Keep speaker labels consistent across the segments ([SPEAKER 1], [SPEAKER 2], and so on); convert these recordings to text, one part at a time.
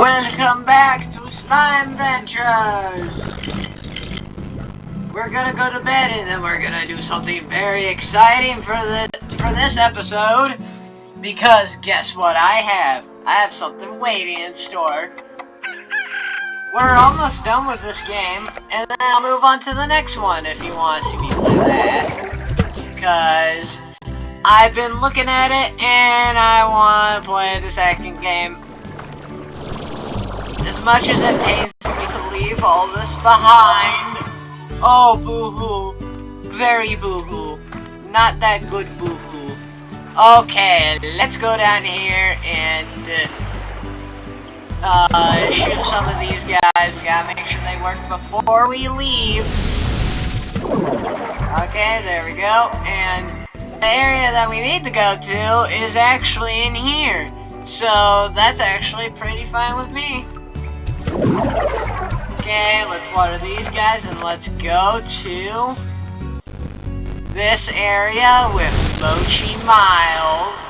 [SPEAKER 1] Welcome back to Slime Ventures! We're gonna go to bed and then we're gonna do something very exciting for this episode. Because guess what I have? I have something waiting in store. We're almost done with this game, and then I'll move on to the next one if you want to see me play that. Because I've been looking at it and I want to play the second game. As much as it pains me to leave all this behind. Oh, boo-hoo. Very boo-hoo. Not that good boo-hoo. Okay, let's go down here and shoot some of these guys. We gotta make sure they work before we leave. Okay, there we go. And the area that we need to go to is actually in here. So that's actually pretty fine with me. Okay, let's water these guys and let's go to this area with Mochi Miles.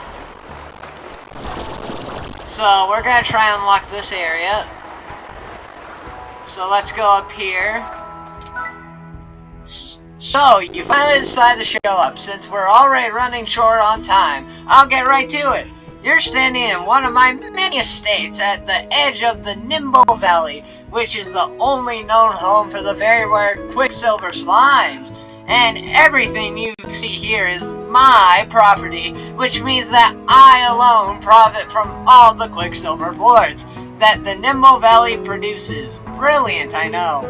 [SPEAKER 1] So we're gonna try and unlock this area. So let's go up here. So you finally decided to show up. Since we're already running short on time, I'll get right to it. You're standing in one of my many estates at the edge of the Nimbo Valley, which is the only known home for the very rare Quicksilver Slimes. And everything you see here is my property, which means that I alone profit from all the Quicksilver plorts that the Nimbo Valley produces. Brilliant, I know.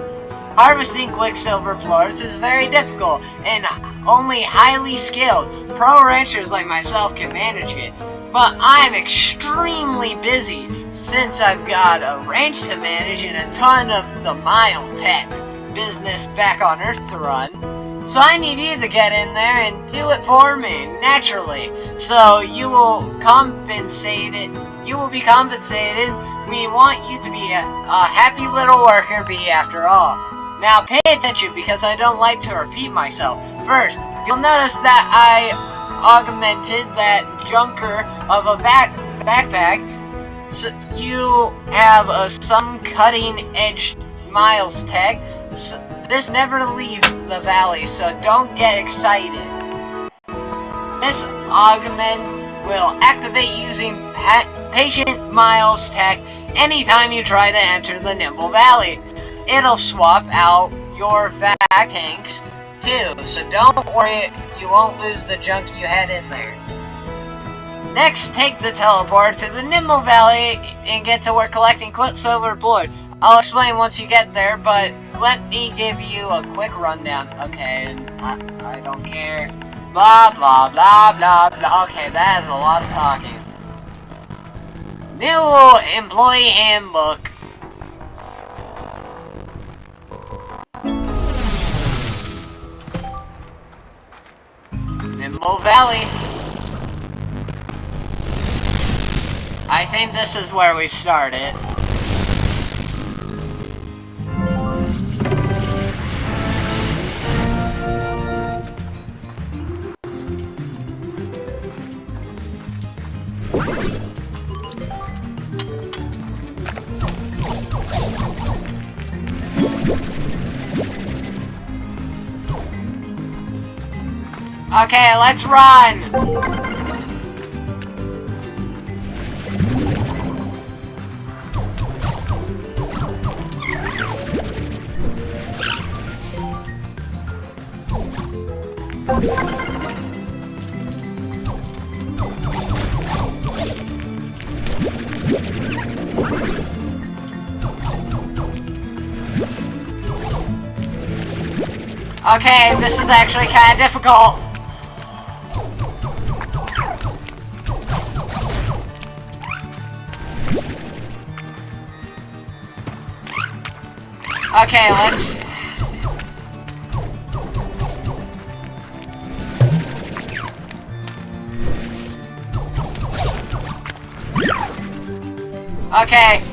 [SPEAKER 1] Harvesting Quicksilver plorts is very difficult, and only highly skilled pro ranchers like myself can manage it. But I'm extremely busy, since I've got a ranch to manage and a ton of the Mile Tech business back on Earth to run. So I need you to get in there and do it for me, naturally. So you will be compensated. We want you to be a happy little worker bee after all. Now pay attention, because I don't like to repeat myself. First, you'll notice that I augmented that junker of a backpack. So you have some cutting edge Miles Tech. So this never leaves the valley, so don't get excited. This augment will activate using Patient Miles Tech anytime you try to enter the Nimble Valley. It'll swap out your vac tanks too, so don't worry, you won't lose the junk you had in there. Next, take the teleport to the Nimble Valley and get to work collecting Quicksilver plort. I'll explain once you get there, but let me give you a quick rundown. Okay, I don't care. Blah, blah, blah, blah, blah. Okay, that is a lot of talking. New employee handbook. Nimble Valley. I think this is where we started. Okay, let's run! Okay, this is actually kind of difficult. Okay, let's... Okay.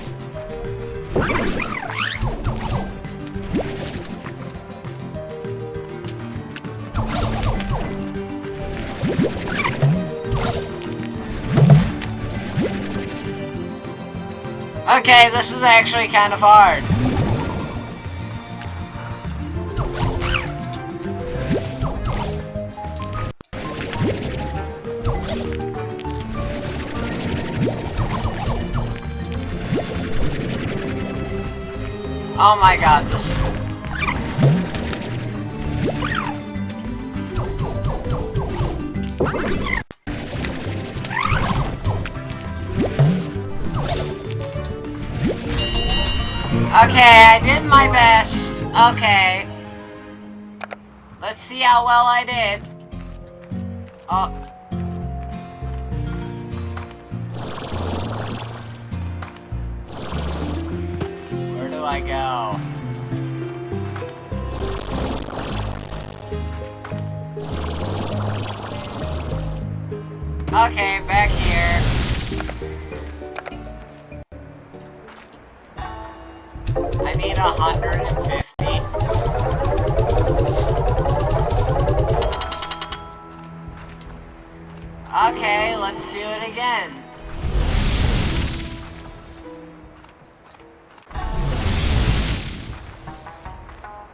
[SPEAKER 1] Okay, this is actually kind of hard. Oh my god, this... Okay, I did my best. Okay. Let's see how well I did. Oh. Where do I go? Okay, back here. I need 150. Okay, let's do it again.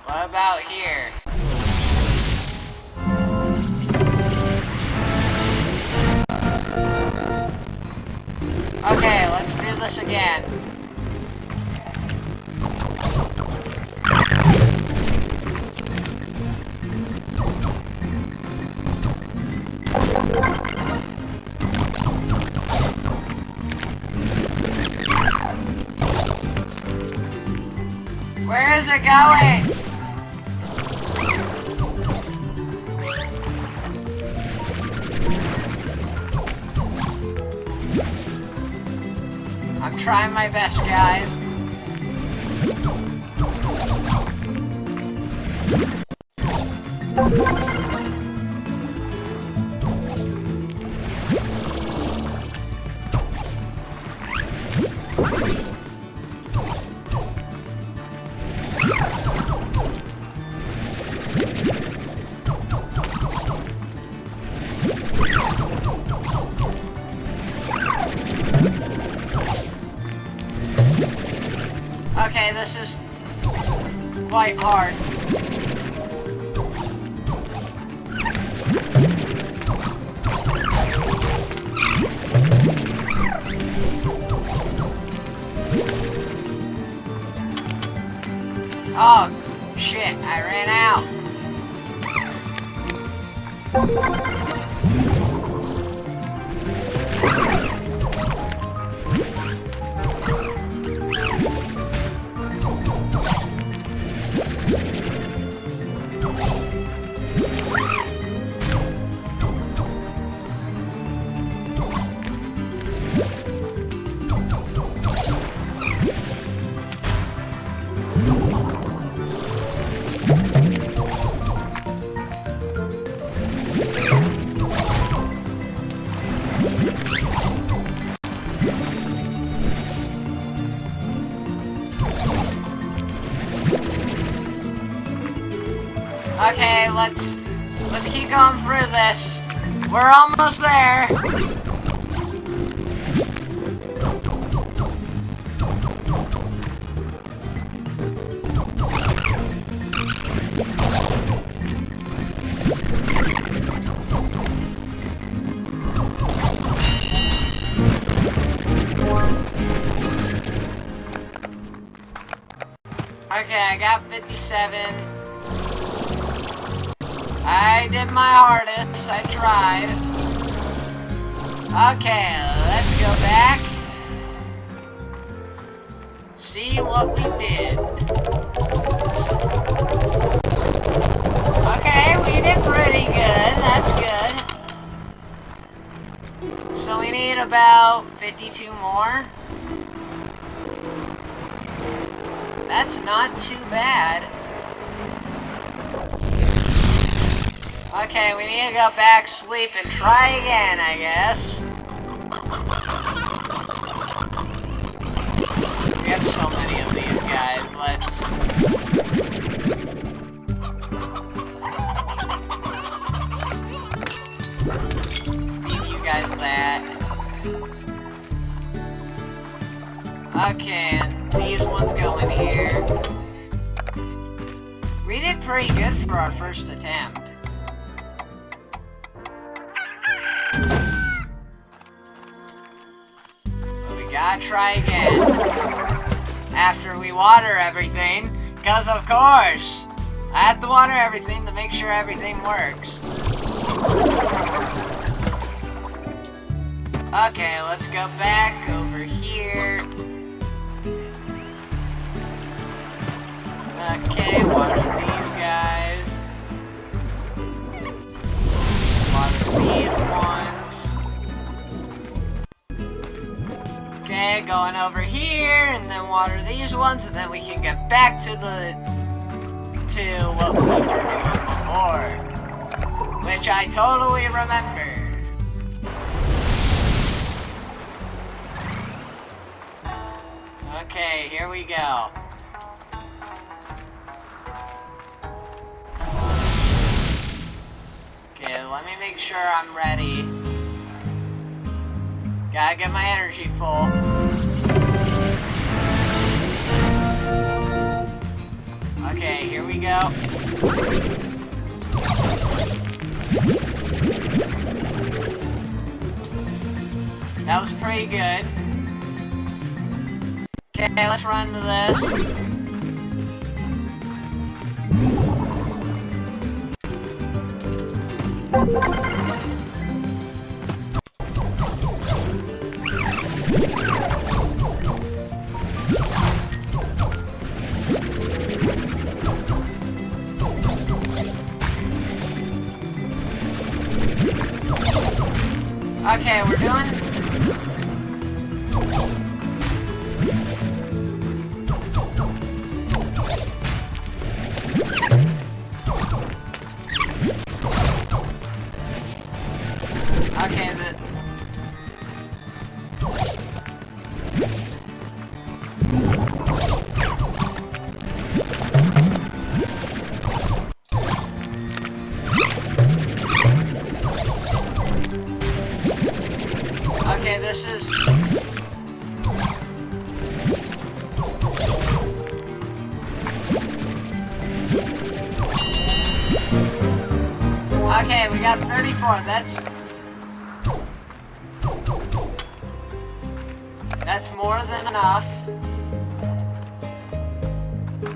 [SPEAKER 1] What about here? Okay, let's do this again. Where is it going? I'm trying my best, guys. Okay, this is quite hard. Oh, shit, I ran out. Okay, let's keep going through this. We're almost there. Okay, I got 57. I did my hardest, I tried. Okay, let's go back. See what we did. Okay, we did pretty good, that's good. So we need about 52 more. That's not too bad. Okay, we need to go back, sleep, and try again, I guess. We have so many of these guys, let's... feed you guys that. Okay, and these ones go in here. We did pretty good for our first attempt. But we gotta try again. After we water everything, because of course, I have to water everything to make sure everything works. Okay, let's go back over here. Okay, water these guys. Water these ones. Okay, going over here, and then water these ones, and then we can get back to what we were doing before. Which I totally remember. Okay, here we go. Okay, let me make sure I'm ready. Gotta get my energy full. Okay, here we go. That was pretty good. Okay, let's run to this. Okay, we're doing... Okay, Okay, this is... Okay, we got 34, That's more than enough.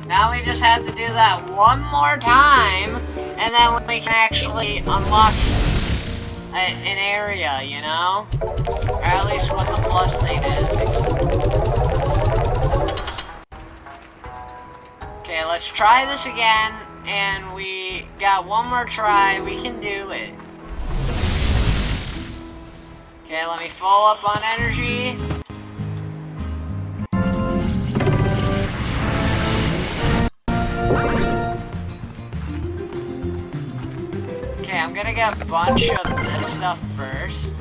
[SPEAKER 1] Now we just have to do that one more time, and then we can actually unlock an area, you know? Or at least what the plus thing is. Okay, let's try this again, and we got one more try. We can do it. Okay, let me fill up on energy. Okay, I'm gonna get a bunch of this stuff first.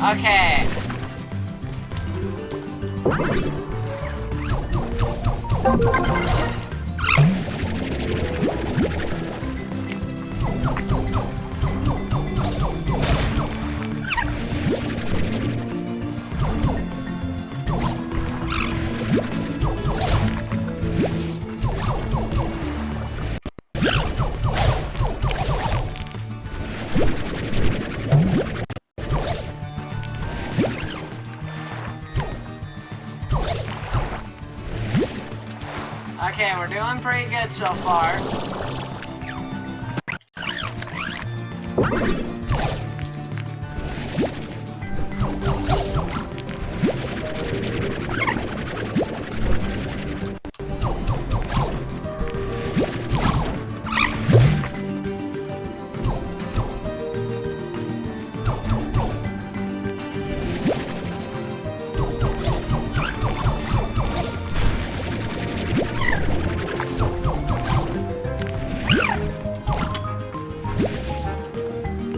[SPEAKER 1] Okay. Okay, we're doing pretty good so far.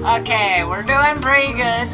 [SPEAKER 1] Okay, we're doing pretty good.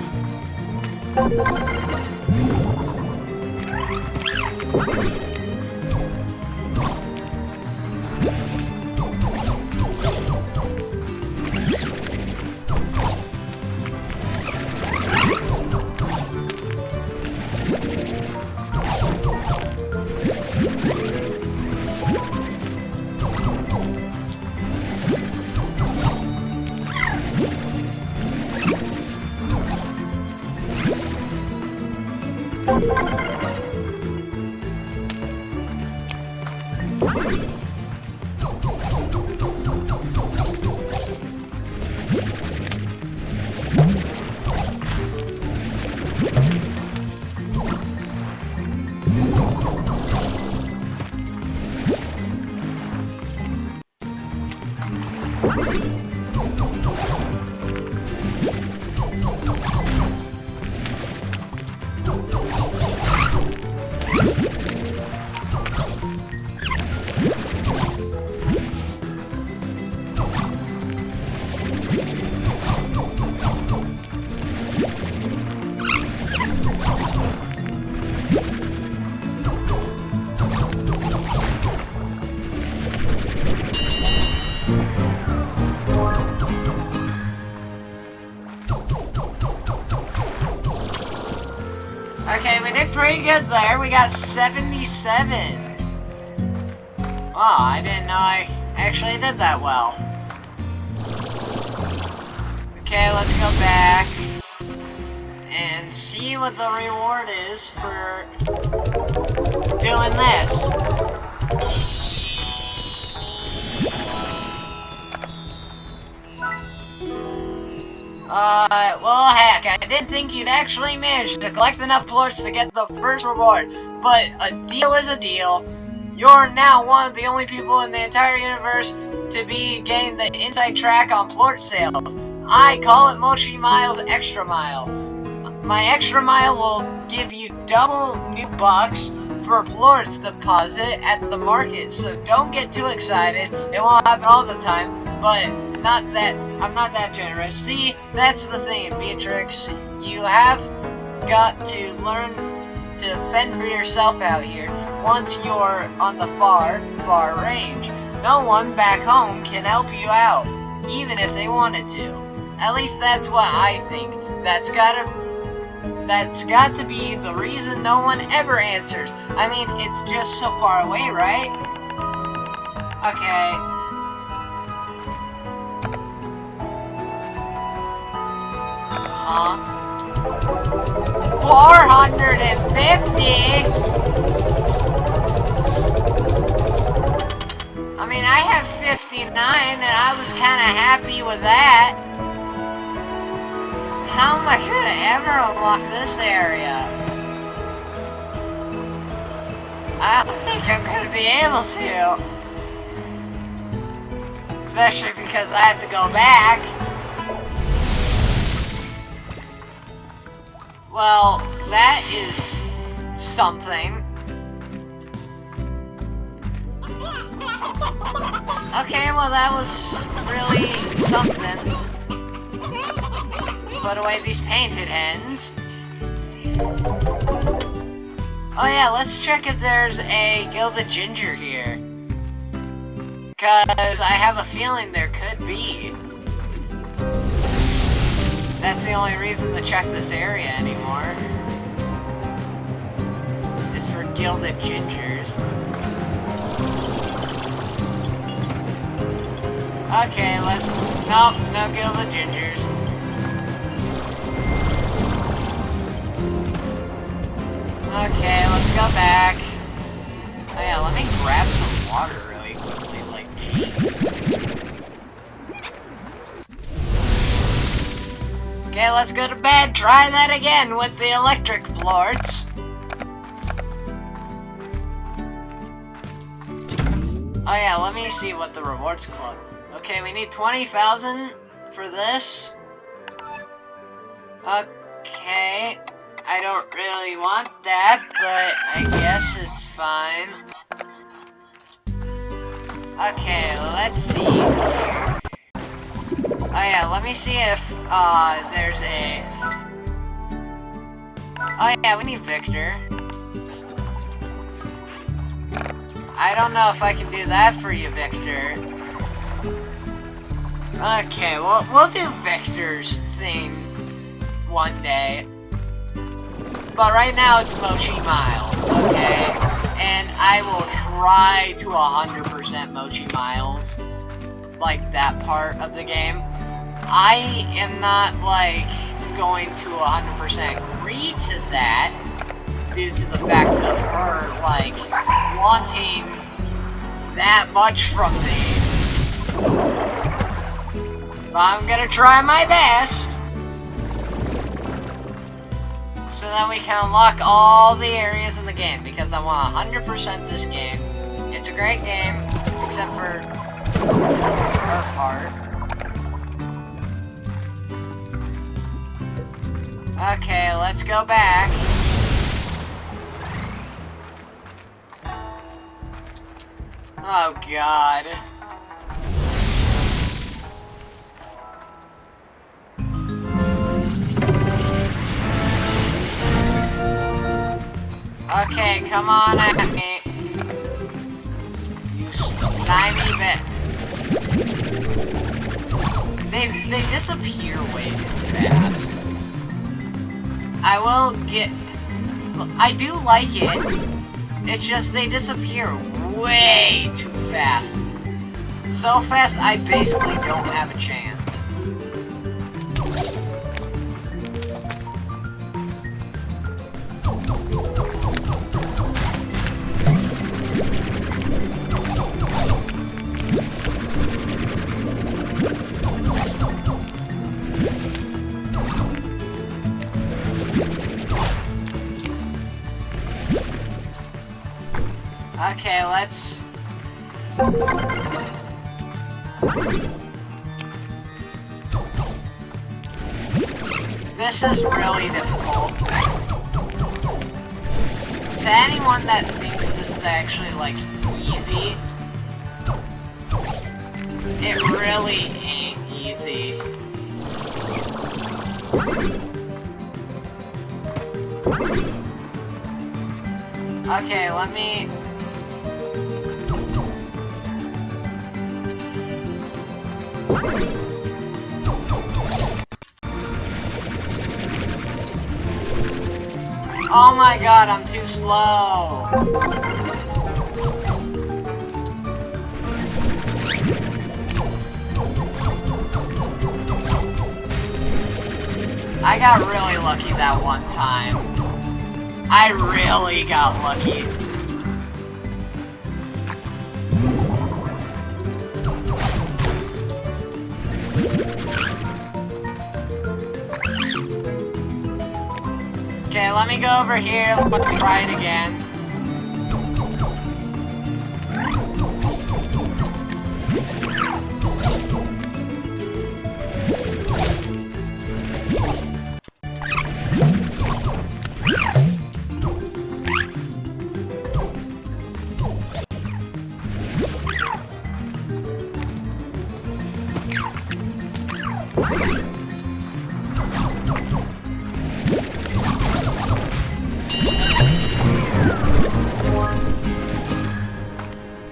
[SPEAKER 1] Okay, we did pretty good there. We got 77. Wow, I didn't know I actually did that well. Okay, let's go back and see what the reward is for doing this. Well, heck, I didn't think you'd actually manage to collect enough plorts to get the first reward, but a deal is a deal. You're now one of the only people in the entire universe to be getting the inside track on plort sales. I call it Mochi Miles Extra Mile. My Extra Mile will give you double new bucks for plorts deposit at the market, so don't get too excited. It won't happen all the time, but I'm not that generous. See, that's the thing, Beatrix. You have got to learn to fend for yourself out here once you're on the far range. No one back home can help you out, even if they wanted to. At least that's what I think. That's got to be the reason no one ever answers. I mean, it's just so far away, right? Okay. Huh? 450? I mean, I have 59 and I was kind of happy with that. How am I gonna ever unlock this area? I don't think I'm gonna be able to. Especially because I have to go back. Well, that is something. Okay, well that was really something. Put away these painted ends. Oh yeah, let's check if there's a Gilded Ginger here. Cause I have a feeling there could be. That's the only reason to check this area anymore. Is for Gilded Gingers. Okay, nope, no Gilded Gingers. Okay, let's go back. Oh yeah, let me grab some water really quickly, like, jeez. Okay, let's go to bed. Try that again with the electric plorts. Oh yeah, let me see what the rewards club. Okay, we need 20,000 for this. Okay, I don't really want that, but I guess it's fine. Okay, let's see here. Oh yeah, let me see if there's a... Oh yeah, we need Victor. I don't know if I can do that for you, Victor. Okay, well, we'll do Victor's thing one day. But right now it's Mochi Miles, okay? And I will try to 100% Mochi Miles, like that part of the game. I am not, like, going to 100% agree to that due to the fact of her, like, wanting that much from me. But I'm gonna try my best. So that we can unlock all the areas in the game, because I want 100% this game. It's a great game, except for her part. Okay, let's go back. Oh god. Okay, come on at me. You slimy bit. They disappear way too fast. I will get... I do like it. It's just they disappear way too fast. So fast I basically don't have a chance. Okay, let's... This is really difficult. To anyone that thinks this is actually, like, easy, it really ain't easy. Okay, let me... Oh my god, I'm too slow. I got really lucky that one time. I really got lucky. Okay, let me go over here, let me try it again.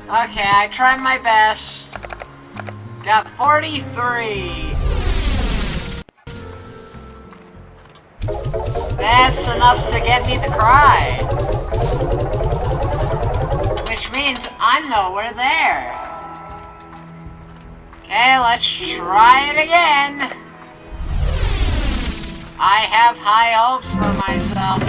[SPEAKER 1] Okay, I tried my best. Got 43. That's enough to get me to cry. Which means I'm nowhere there. Okay, let's try it again. I have high hopes for myself.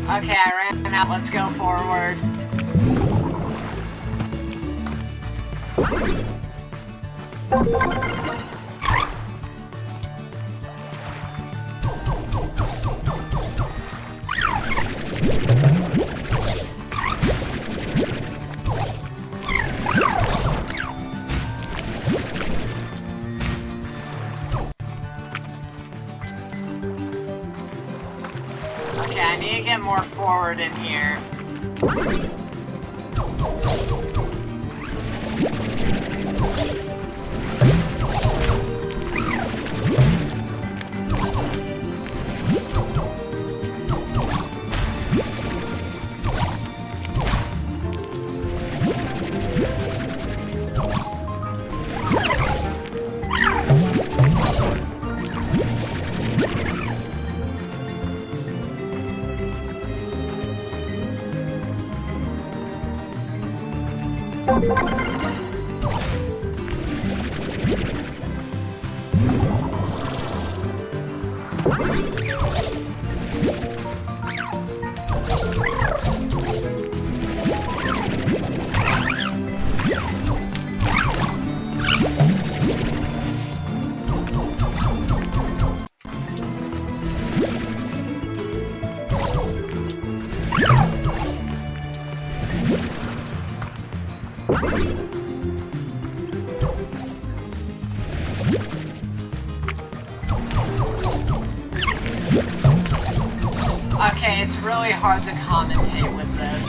[SPEAKER 1] Okay, I ran out. Let's go forward. Okay, I need to get more forward in here. Okay, it's really hard to commentate with this.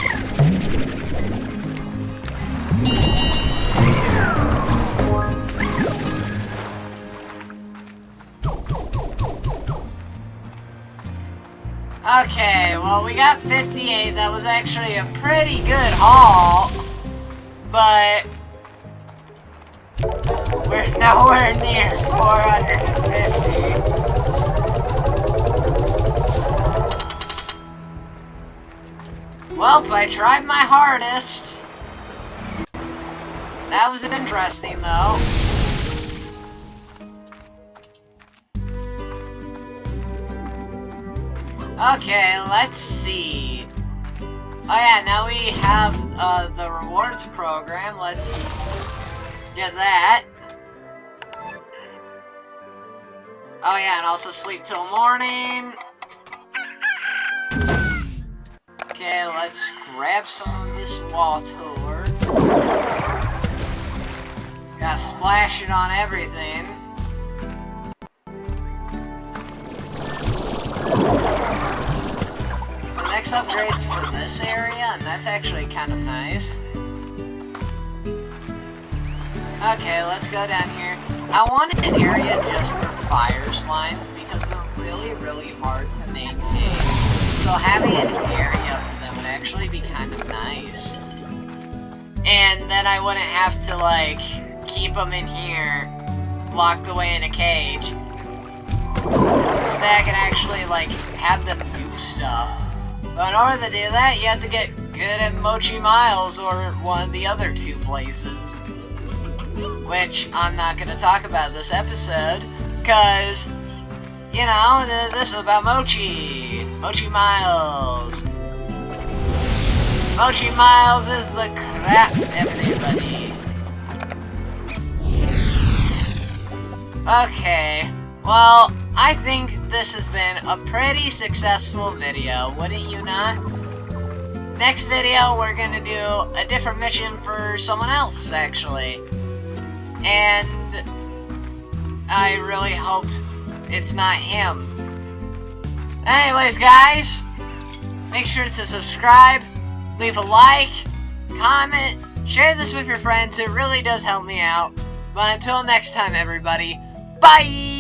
[SPEAKER 1] Okay, well, we got 58. That was actually a pretty good haul. But we're nowhere near 450. Well, I tried my hardest. That was interesting, though. Okay, let's see. Oh yeah, now we have the rewards program. Let's get that. Oh yeah, and also sleep till morning. Okay, let's grab some of this water. Gotta splash it on everything. The next upgrade's for this area, and that's actually kind of nice. Okay, let's go down here. I want an area just for fire slimes because they're really hard to maintain. So having an area for them would actually be kind of nice. And then I wouldn't have to, like, keep them in here, locked away in a cage. Instead, I can actually, like, have them do stuff. But in order to do that, you have to get good at Mochi Miles or one of the other two places. Which I'm not going to talk about this episode, because, you know, this is about Mochi. Mochi Miles. Mochi Miles is the crap, everybody. Okay, well, I think this has been a pretty successful video, wouldn't you not? Next video, we're gonna do a different mission for someone else, actually. And I really hope it's not him. Anyways, guys, make sure to subscribe, leave a like, comment, share this with your friends. It really does help me out. But until next time, everybody, bye!